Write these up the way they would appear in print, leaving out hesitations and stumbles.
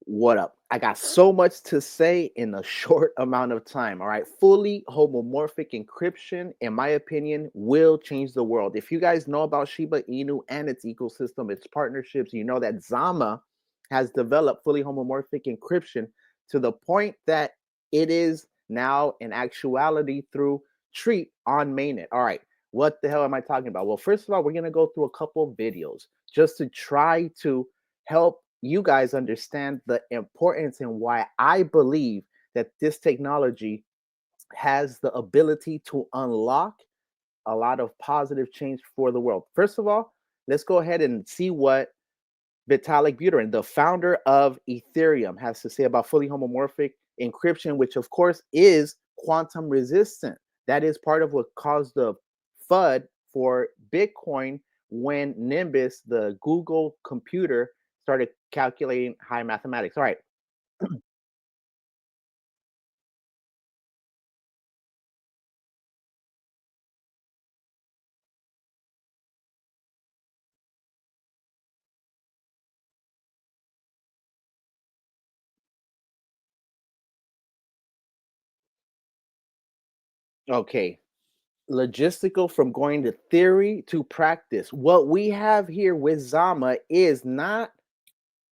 What up? I got so much to say in a short amount of time. All right. Fully homomorphic encryption, in my opinion, will change the world. If you guys know about Shiba Inu and its ecosystem, its partnerships, you know that Zama has developed fully homomorphic encryption to the point that it is now in actuality through Treat on mainnet. All right. What the hell am I talking about? Well, first of all, we're going to go through a couple of videos just to try to help you guys understand the importance and why I believe that this technology has the ability to unlock a lot of positive change for the world. First of all, let's go ahead and see what Vitalik Buterin, the founder of Ethereum, has to say about fully homomorphic encryption, which of course is quantum resistant. That is part of what caused the FUD for Bitcoin when Nimbus, the Google computer, started calculating high mathematics. All right. Okay. Logistical from going to theory to practice. What we have here with Zama is not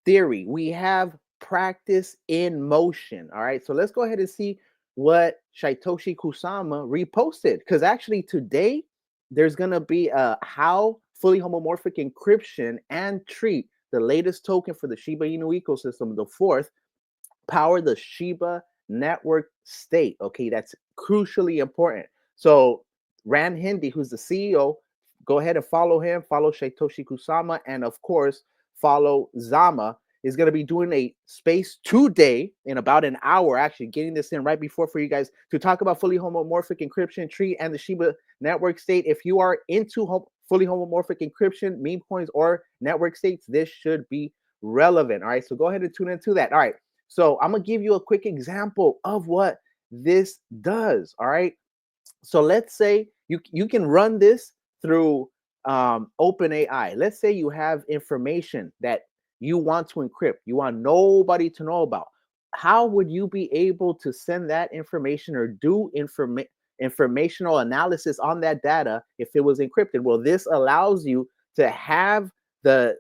theory. We have practice in motion. All right. So let's go ahead and see what Shaitoshi Kusama reposted. Because actually today there's gonna be a how fully homomorphic encryption and treat the latest token for the Shiba Inu ecosystem, the fourth, power the Shiba network state. Okay, that's crucially important. So Ran Hindi, who's the CEO, go ahead and follow him, follow Shaitoshi Kusama, and of course, follow Zama. Is going to be doing a space today in about an hour, actually getting this in right before for you guys to talk about fully homomorphic encryption tree and the Shiba network state. If you are into fully homomorphic encryption, meme coins, or network states, this should be relevant. All right, so go ahead and tune into that. All right, so I'm gonna give you a quick example of what this does. All right. So let's say you can run this through OpenAI. Let's say you have information that you want to encrypt, you want nobody to know about. How would you be able to send that information or do informational analysis on that data if it was encrypted? Well, this allows you to have the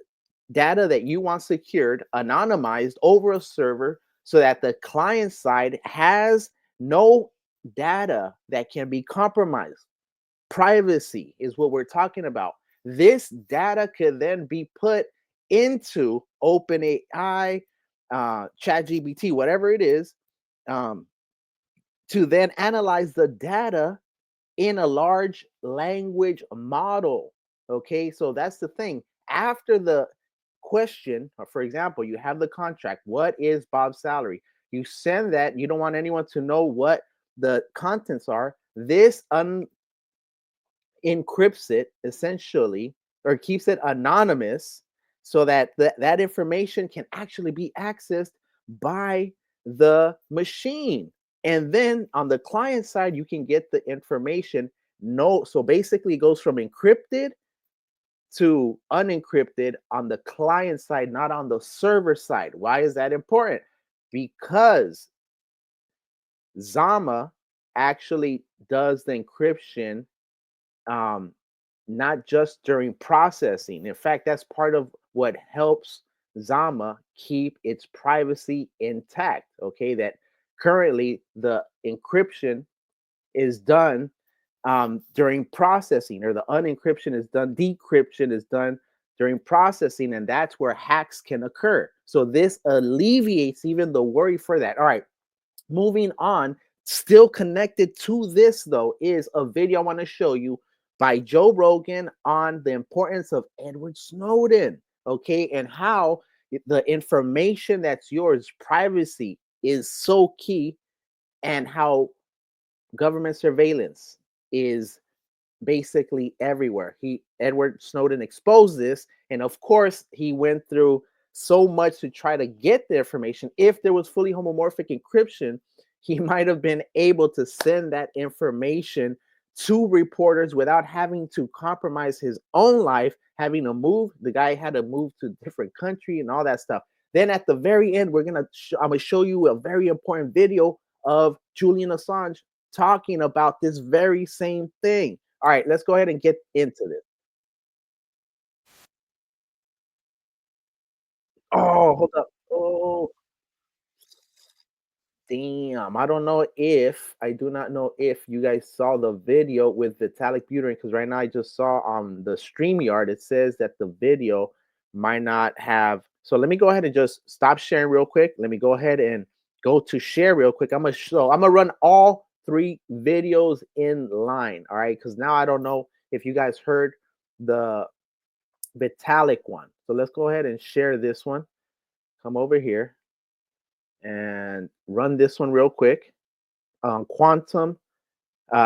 data that you want secured anonymized over a server so that the client side has no data that can be compromised. Privacy is what we're talking about. This data could then be put into OpenAI, ChatGPT, whatever it is, um, to then analyze the data in a large language model. Okay, so that's the thing. After the question, for example, you have the contract. What is Bob's salary? You send that. You don't want anyone to know what the contents are. This encrypts it essentially, or keeps it anonymous, so that that information can actually be accessed by the machine. And then on the client side, you can get the information. No, so basically, it goes from encrypted to unencrypted on the client side, not on the server side. Why is that important? Because Zama actually does the encryption, um, not just during processing. In fact, that's part of what helps Zama keep its privacy intact. Okay, that currently the encryption is done during processing, or the unencryption is done, decryption is done during processing, and that's where hacks can occur. So this alleviates even the worry for that. All right, moving on, still connected to this though, is a video I want to show you by Joe Rogan on the importance of Edward Snowden, okay, and how the information that's yours, privacy, is so key, and how government surveillance is basically everywhere. Edward Snowden exposed this, and of course, he went through so much to try to get the information. If there was fully homomorphic encryption, he might have been able to send that information to reporters without having to compromise his own life, having to move. The guy had to move to a different country and all that stuff. Then at the very end, I'm gonna show you a very important video of Julian Assange talking about this very same thing. All right, let's go ahead and get into this. Oh, hold up. Oh, damn. I do not know if you guys saw the video with Vitalik Buterin, because right now I just saw on the StreamYard, it says that the video might not have. So let me go ahead and just stop sharing real quick. Let me go ahead and go to share real quick. I'm gonna run all three videos in line. All right, because now I don't know if you guys heard the Vitalik one. So let's go ahead and share this one. Come over here and run this one real quick. Quantum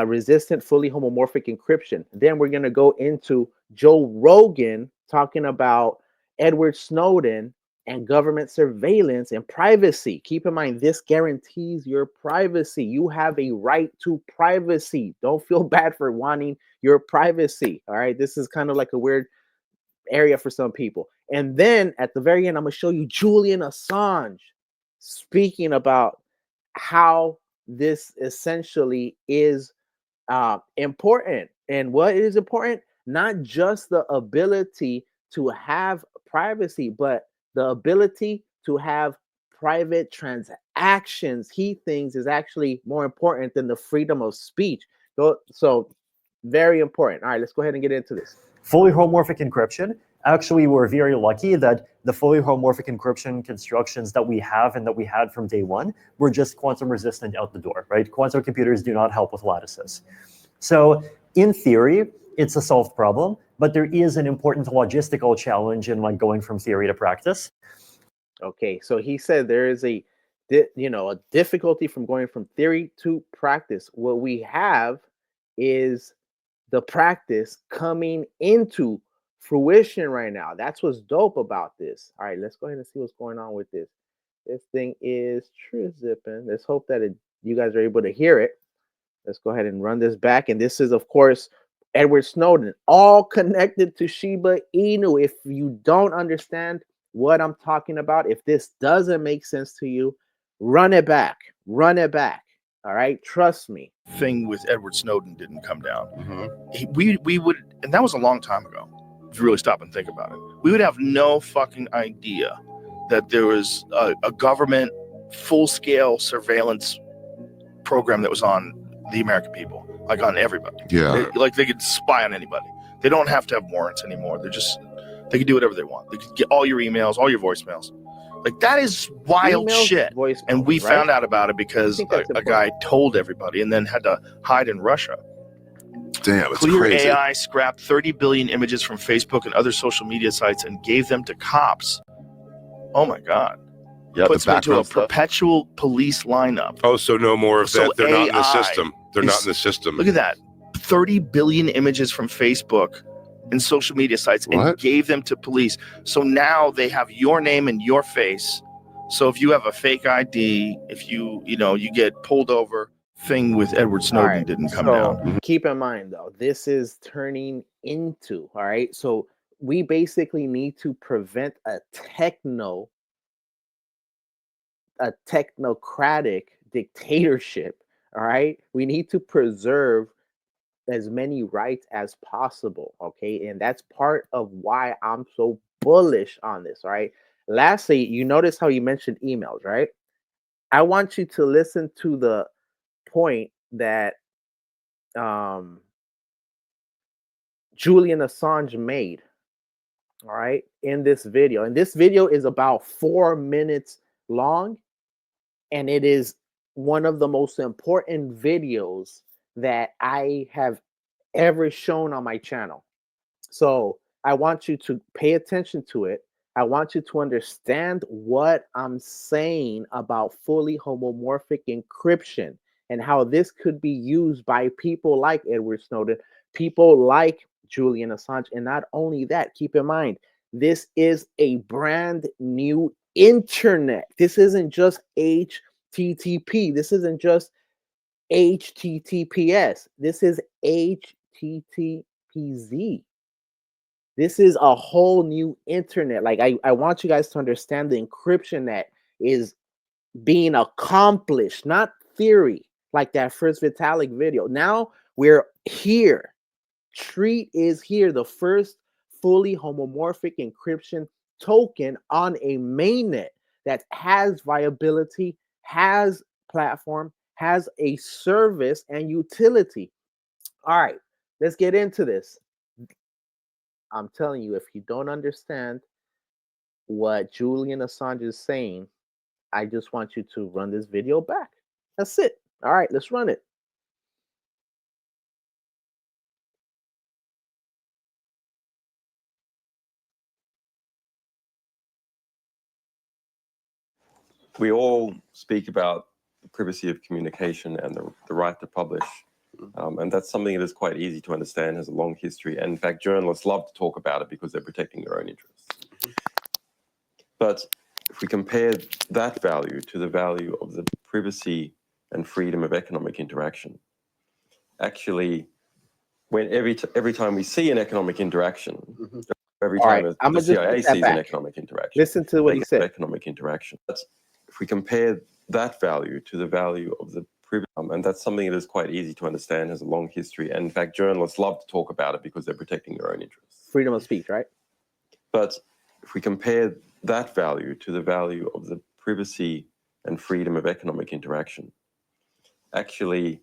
resistant fully homomorphic encryption. Then we're going to go into Joe Rogan talking about Edward Snowden and government surveillance and privacy. Keep in mind, this guarantees your privacy. You have a right to privacy. Don't feel bad for wanting your privacy. All right. This is kind of like a weird area for some people. And then at the very end, I'm going to show you Julian Assange speaking about how this essentially is important. And what is important? Not just the ability to have privacy, but the ability to have private transactions. He thinks is actually more important than the freedom of speech. So very important. All right, let's go ahead and get into this. Fully homomorphic encryption. Actually, we're very lucky that the fully homomorphic encryption constructions that we have and that we had from day one were just quantum resistant out the door, right? Quantum computers do not help with lattices. So in theory, it's a solved problem, but there is an important logistical challenge in like going from theory to practice. Okay, so he said there is a difficulty from going from theory to practice. What we have is the practice coming into fruition right now. That's what's dope about this. All right, let's go ahead and see what's going on with this. This thing is true zipping. Let's hope that you guys are able to hear it. Let's go ahead and run this back. And this is, of course, Edward Snowden, all connected to Shiba Inu. If you don't understand what I'm talking about, if this doesn't make sense to you, run it back. Run it back. All right, trust me. Thing with Edward Snowden didn't come down. Mm-hmm. We would, and that was a long time ago. If you really stop and think about it, we would have no fucking idea that there was a government full-scale surveillance program that was on the American people, like on everybody. Yeah, like they could spy on anybody. They don't have to have warrants anymore. They can do whatever they want. They could get all your emails, all your voicemails. Like, that is wild shit. And we found out about it because a guy told everybody and then had to hide in Russia. Damn, it's Clear crazy. AI scrapped 30 billion images from Facebook and other social media sites and gave them to cops. Oh my God. Yeah, puts me into a perpetual police lineup. Oh, so no more of that. They're not in the system. They're not in the system. Look at that. 30 billion images from Facebook and social media sites and gave them to police. So now they have your name and your face. So if you have a fake ID, if you get pulled over, thing with Edward Snowden didn't come down. Keep in mind though, this is turning into, all right. So we basically need to prevent a technocratic dictatorship. All right. We need to preserve as many rights as possible. Okay. And that's part of why I'm so bullish on this. All right. Lastly, you notice how you mentioned emails, right? I want you to listen to the point that Julian Assange made, all right, in this video. And this video is about 4 minutes long, and it is one of the most important videos that I have ever shown on my channel. So I want you to pay attention to it. I want you to understand what I'm saying about fully homomorphic encryption and how this could be used by people like Edward Snowden, people like Julian Assange. And not only that, keep in mind, this is a brand new internet. This isn't just HTTP. This isn't just HTTPS. This is HTTPZ. This is a whole new internet. Like I want you guys to understand the encryption that is being accomplished, not theory, like that first Vitalik video. Now we're here. Treat is here, the first fully homomorphic encryption token on a mainnet that has viability, has platform, has a service and utility. All right, let's get into this. I'm telling you, if you don't understand what Julian Assange is saying, I just want you to run this video back. That's it. All right, let's run it. We all speak about the privacy of communication and the right to publish. And that's something that is quite easy to understand, has a long history. And in fact, journalists love to talk about it because they're protecting their own interests. But if we compare that value to the value of the privacy and freedom of economic interaction, actually, when every time we see an economic interaction, every time the CIA sees an economic interaction, listen to what he said. Economic interaction. But if we compare that value to the value of the privacy, and that's something that is quite easy to understand, has a long history. And in fact, journalists love to talk about it because they're protecting their own interests. Freedom of speech, right? But if we compare that value to the value of the privacy and freedom of economic interaction, actually,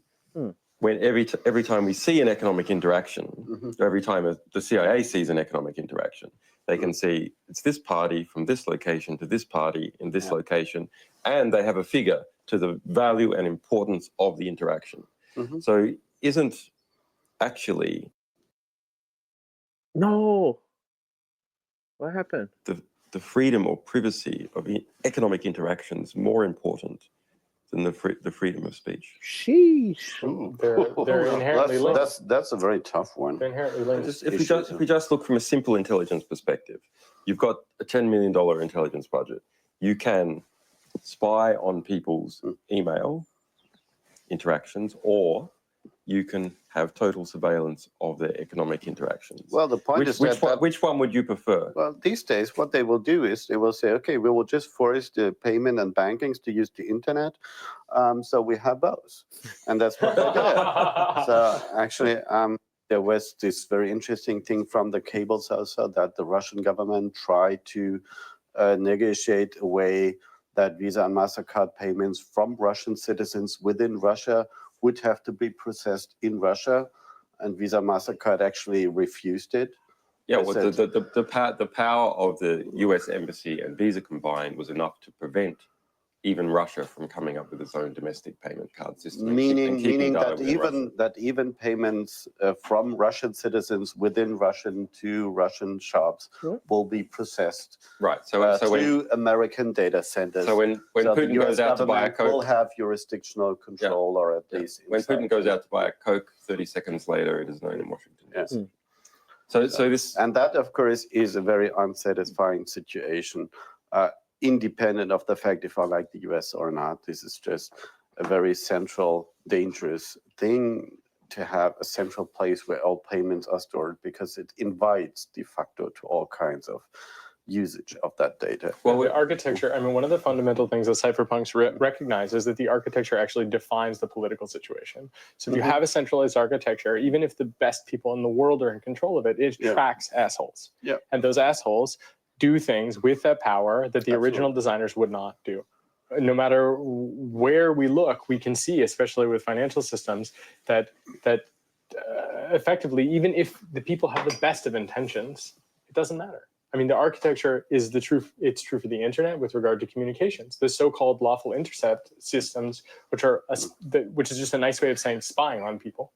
when every time we see an economic interaction, every time the CIA sees an economic interaction, they can see it's this party from this location to this party in this location, and they have a figure to the value and importance of the interaction. So isn't actually... No. What happened? The freedom or privacy of economic interactions more important than the freedom of speech? Sheesh. They're inherently linked. That's a very tough one. They're inherently linked. If we just look from a simple intelligence perspective, you've got a $10 million intelligence budget. You can spy on people's email interactions, or you can have total surveillance of their economic interactions. Well, the point is which one would you prefer? Well, these days, what they will do is they will say, okay, we will just force the payment and bankings to use the internet. So we have both. And that's what they did. So actually, there was this very interesting thing from the cables also that the Russian government tried to negotiate a way that Visa and MasterCard payments from Russian citizens within Russia would have to be processed in Russia, and Visa MasterCard actually refused it. Yeah, well, the power of the US Embassy and Visa combined was enough to prevent even Russia from coming up with its own domestic payment card system. Meaning that even payments from Russian citizens within Russian to Russian shops will be processed. Right. To American data centers. So when Putin goes out to buy a Coke, will have jurisdictional control, or at least when Putin goes out to buy a Coke, 30 seconds later it is known in Washington. Yes. So this, and that of course is a very unsatisfying situation. Independent of the fact if I like the US or not, this is just a very central, dangerous thing to have a central place where all payments are stored, because it invites de facto to all kinds of usage of that data. Well, the architecture, I mean, one of the fundamental things that cypherpunks recognize is that the architecture actually defines the political situation. So if you have a centralized architecture, even if the best people in the world are in control of it, it tracks assholes. And those assholes do things with that power that the original designers would not do. No matter where we look, we can see, especially with financial systems, that effectively, even if the people have the best of intentions, it doesn't matter. I mean, the architecture is the truth. It's true for the internet with regard to communications. The so-called lawful intercept systems, which is just a nice way of saying spying on people,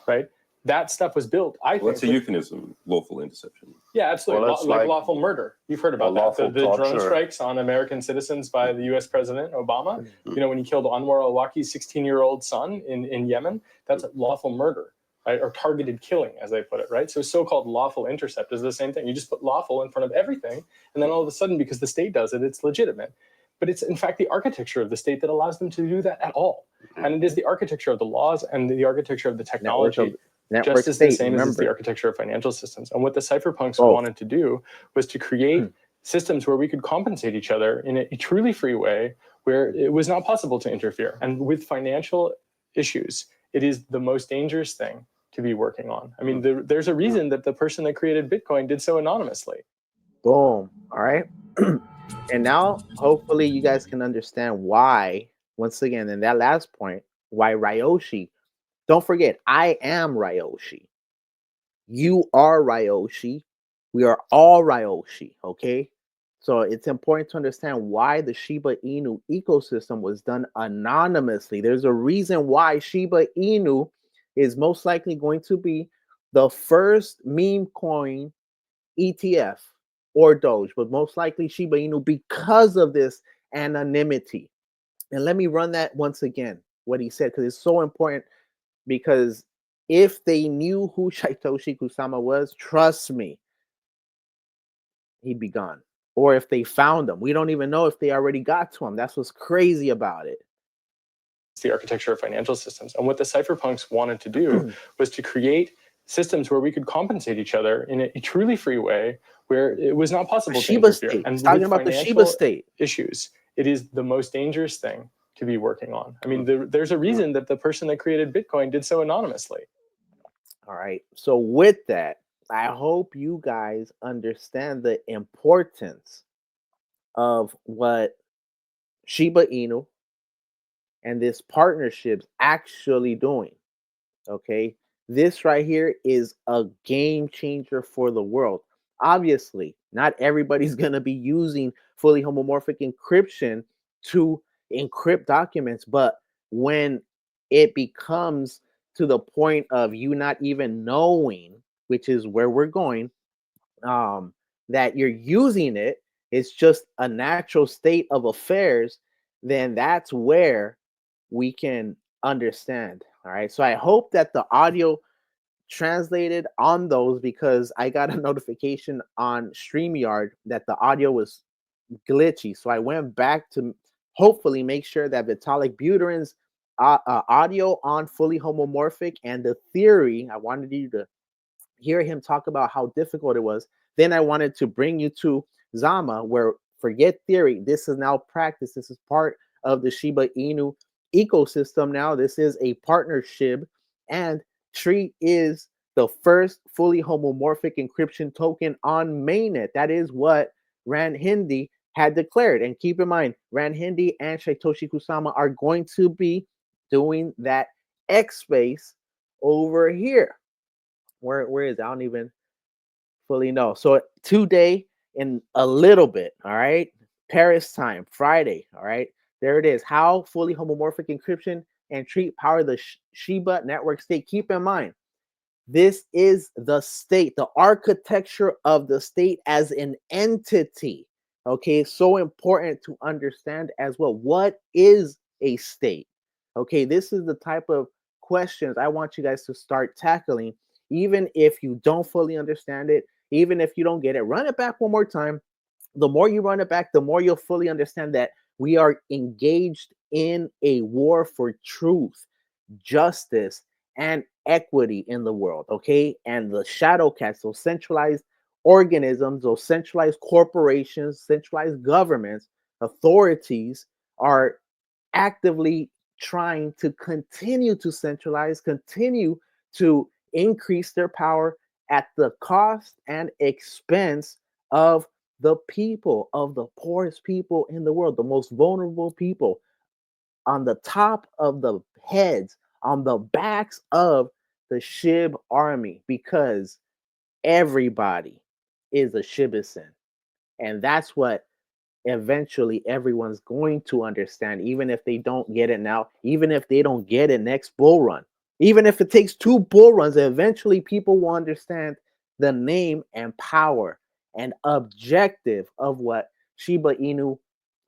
right? That stuff was built, I think. Well, that's a euphemism, lawful interception. Yeah, absolutely. Well, like lawful murder. You've heard about that. The drone strikes on American citizens by the US President Obama. You know, when he killed Anwar al-Awlaki's 16-year-old son in Yemen, that's lawful murder, right? Or targeted killing, as they put it, right? So so-called lawful intercept is the same thing. You just put lawful in front of everything, and then all of a sudden, because the state does it, it's legitimate. But it's, in fact, the architecture of the state that allows them to do that at all. And it is the architecture of the laws and the architecture of the technology Network just as the state, same as is the remember. architecture of financial systems. And what the cypherpunks Both. wanted to do was to create systems where we could compensate each other in a truly free way, where it was not possible to interfere. And with financial issues, it is the most dangerous thing to be working on. I mean, there's a reason that the person that created Bitcoin did so anonymously. Boom. All right. And now, hopefully, you guys can understand why, once again, in that last point, why Ryoshi. Don't forget, I am Ryoshi. You are Ryoshi. We are all Ryoshi. Okay. So it's important to understand why the Shiba Inu ecosystem was done anonymously. There's a reason why Shiba Inu is most likely going to be the first meme coin ETF or Doge, but most likely Shiba Inu because of this anonymity. And let me run that once again, what he said, because it's so important. Because if they knew who Satoshi Kusama was, trust me, he'd be gone. Or if they found him, we don't even know if they already got to him. That's what's crazy about it. It's the architecture of financial systems. And what the cypherpunks wanted to do was to create systems where we could compensate each other in a truly free way, where it was not possible to Shiba interfere. state. And He's talking with about the Shiba financial state. issues, it is the most dangerous thing to be working on. I mean, there's a reason that the person that created Bitcoin did so anonymously. All right. So with that, I hope you guys understand the importance of what Shiba Inu and this partnership's actually doing. Okay. This right here is a game changer for the world. Obviously, not everybody's going to be using fully homomorphic encryption to encrypt documents, but when it becomes to the point of you not even knowing, which is where we're going, that you're using it, it's just a natural state of affairs, then that's where we can understand. All right. So I hope that the audio translated on those, because I got a notification on StreamYard that the audio was glitchy. So I went back to hopefully make sure that Vitalik Buterin's audio on fully homomorphic and the theory, I wanted you to hear him talk about how difficult it was. Then I wanted to bring you to Zama, where forget theory. This is now practice. This is part of the Shiba Inu ecosystem now. This is a partnership, and Tree is the first fully homomorphic encryption token on mainnet. That is what Rand Hindi had declared. And keep in mind, Rand Hindi and Satoshi Kusama are going to be doing that X space over here. Where is it? I don't even fully know. So today, in a little bit, all right, Paris time, Friday, all right, there it is. How fully homomorphic encryption and treat power the Shiba network state. Keep in mind, this is the state, the architecture of the state as an entity. Okay, so important to understand as well. What is a state? Okay, this is the type of questions I want you guys to start tackling. Even if you don't fully understand it, even if you don't get it, run it back one more time. The more you run it back, the more you'll fully understand that we are engaged in a war for truth, justice, and equity in the world. Okay. And the shadow cats, those centralized organisms, those centralized corporations, centralized governments, authorities are actively trying to continue to centralize, continue to increase their power at the cost and expense of the people, of the poorest people in the world, the most vulnerable people, on the top of the heads, on the backs of the Shib army, because everybody is a Shibisan. And that's what eventually everyone's going to understand, even if they don't get it now, even if they don't get it next bull run, even if it takes 2 bull runs, eventually people will understand the name and power and objective of what Shiba Inu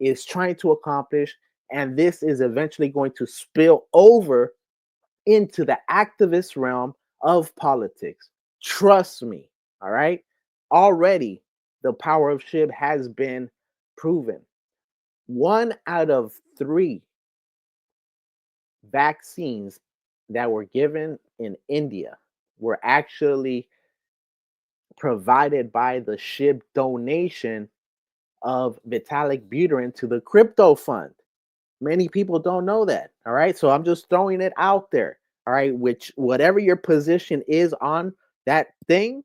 is trying to accomplish. And this is eventually going to spill over into the activist realm of politics. Trust me. All right. Already, the power of Shib has been proven. 1 out of 3 vaccines that were given in India were actually provided by the SHIB donation of Vitalik Buterin to the crypto fund. Many people don't know that. All right. So I'm just throwing it out there. All right. Which, whatever your position is on that thing,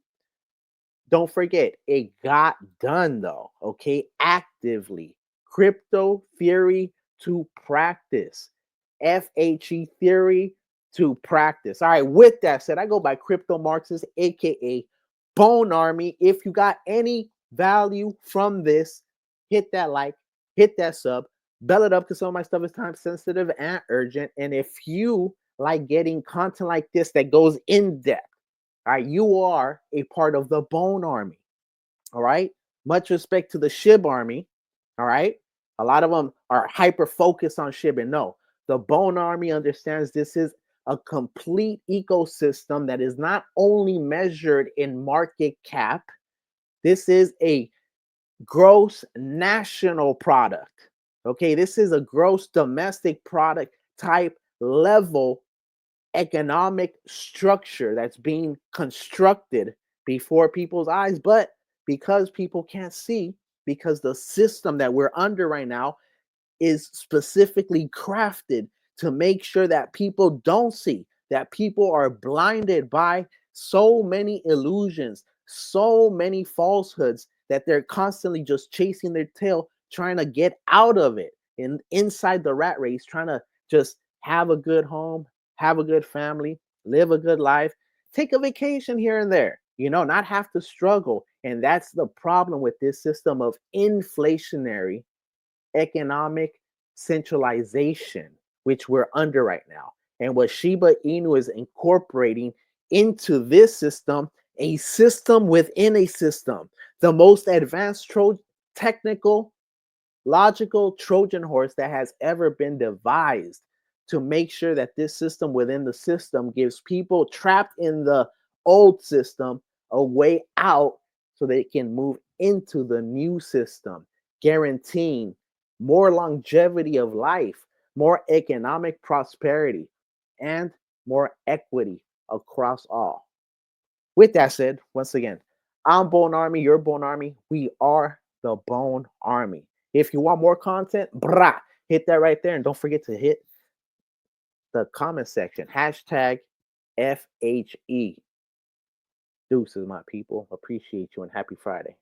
don't forget it got done though. Okay. Actively. Crypto theory to practice. FHE theory to practice. All right. With that said, I go by Crypto Marxist, aka Bone Army. If you got any value from this, hit that like, hit that sub, bell it up, because some of my stuff is time sensitive and urgent. And if you like getting content like this that goes in depth, all right, you are a part of the Bone Army. All right. Much respect to the Shib Army. All right. A lot of them are hyper focused on Shib. And no, the Bone Army understands this is a complete ecosystem that is not only measured in market cap, this is a gross national product. Okay, this is a gross domestic product type level economic structure that's being constructed before people's eyes. But because people can't see, because the system that we're under right now is specifically crafted to make sure that people don't see, that people are blinded by so many illusions, so many falsehoods, that they're constantly just chasing their tail, trying to get out of it and inside the rat race, trying to just have a good home, have a good family, live a good life, take a vacation here and there, not have to struggle. And that's the problem with this system of inflationary economic centralization, which we're under right now. And what Shiba Inu is incorporating into this system, a system within a system, the most advanced technical, logical Trojan horse that has ever been devised to make sure that this system within the system gives people trapped in the old system a way out so they can move into the new system, guaranteeing more longevity of life, more economic prosperity, and more equity across all. With that said, once again, I'm Bone Army, you're Bone Army. We are the Bone Army. If you want more content, hit that right there. And don't forget to hit the comment section. #FHE. Deuces, my people. Appreciate you and happy Friday.